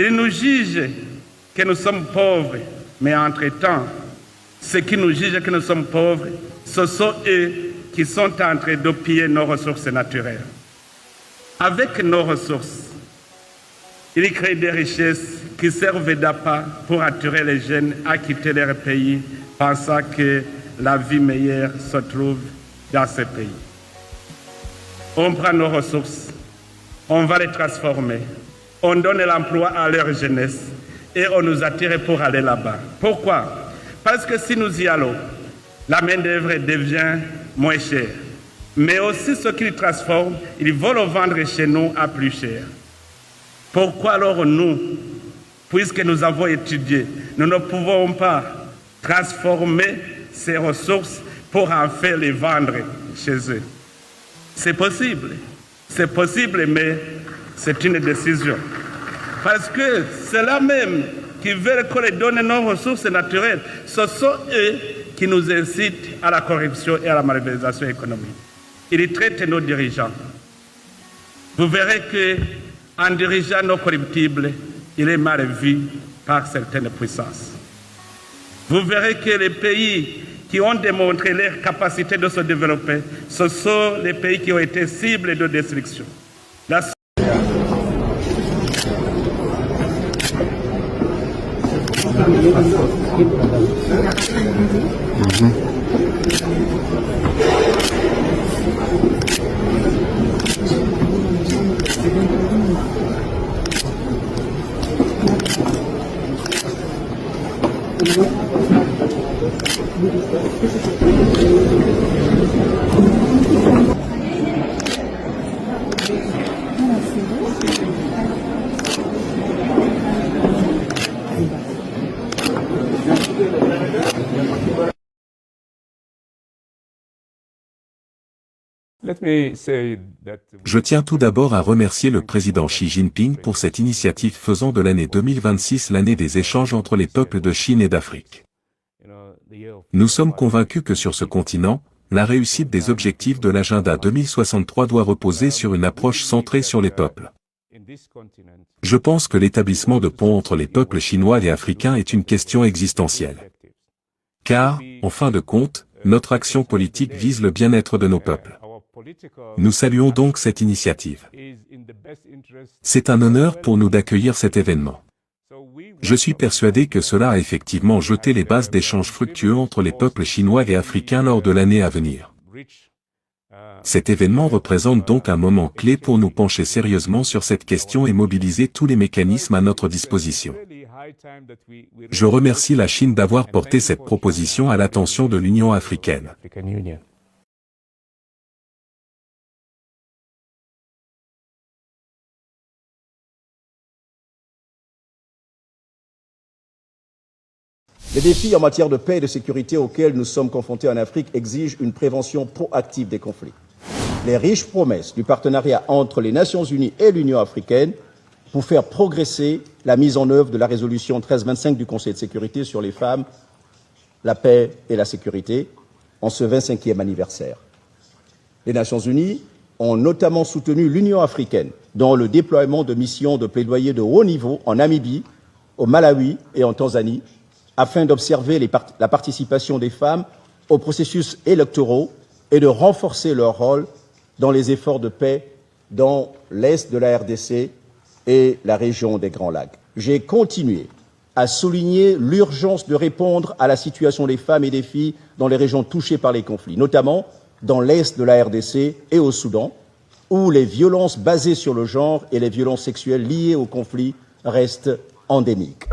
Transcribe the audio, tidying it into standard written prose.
Ils nous jugent que nous sommes pauvres, mais entre-temps, ceux qui nous jugent que nous sommes pauvres, ce sont eux qui sont en train de piller nos ressources naturelles. Avec nos ressources, ils créent des richesses qui servent d'appât pour attirer les jeunes à quitter leur pays, pensant que la vie meilleure se trouve dans ce pays. On prend nos ressources, on va les transformer, on donne l'emploi à leur jeunesse et on nous attire pour aller là-bas. Pourquoi? Parce que si nous y allons, la main-d'œuvre devient moins chère. Mais aussi ce qu'ils transforment, ils vont le vendre chez nous à plus cher. Pourquoi alors nous, puisque nous avons étudié, nous ne pouvons pas transformer ces ressources pour en faire les vendre chez eux? C'est possible, mais c'est une décision. Parce que c'est là même qui veulent qu'on les donne nos ressources naturelles. Ce sont eux qui nous incitent à la corruption et à la malversation économique. Ils traitent nos dirigeants. Vous verrez qu'en dirigeant nos corruptibles, il est mal vu par certaines puissances. Vous verrez que les pays qui ont démontré leur capacité de se développer, ce sont les pays qui ont été cibles de destruction. Je tiens tout d'abord à remercier le président Xi Jinping pour cette initiative faisant de l'année 2026 l'année des échanges entre les peuples de Chine et d'Afrique. Nous sommes convaincus que sur ce continent, la réussite des objectifs de l'agenda 2063 doit reposer sur une approche centrée sur les peuples. Je pense que l'établissement de ponts entre les peuples chinois et africains est une question existentielle. Car, en fin de compte, notre action politique vise le bien-être de nos peuples. Nous saluons donc cette initiative. C'est un honneur pour nous d'accueillir cet événement. Je suis persuadé que cela a effectivement jeté les bases d'échanges fructueux entre les peuples chinois et africains lors de l'année à venir. Cet événement représente donc un moment clé pour nous pencher sérieusement sur cette question et mobiliser tous les mécanismes à notre disposition. Je remercie la Chine d'avoir porté cette proposition à l'attention de l'Union africaine. Les défis en matière de paix et de sécurité auxquels nous sommes confrontés en Afrique exigent une prévention proactive des conflits. Les riches promesses du partenariat entre les Nations Unies et l'Union africaine pour faire progresser la mise en œuvre de la résolution 1325 du Conseil de sécurité sur les femmes, la paix et la sécurité en ce 25e anniversaire. Les Nations Unies ont notamment soutenu l'Union africaine dans le déploiement de missions de plaidoyer de haut niveau en Namibie, au Malawi et en Tanzanie, afin d'observer la participation des femmes aux processus électoraux et de renforcer leur rôle dans les efforts de paix dans l'est de la RDC et la région des Grands Lacs. J'ai continué à souligner l'urgence de répondre à la situation des femmes et des filles dans les régions touchées par les conflits, notamment dans l'est de la RDC et au Soudan, où les violences basées sur le genre et les violences sexuelles liées au conflit restent endémiques.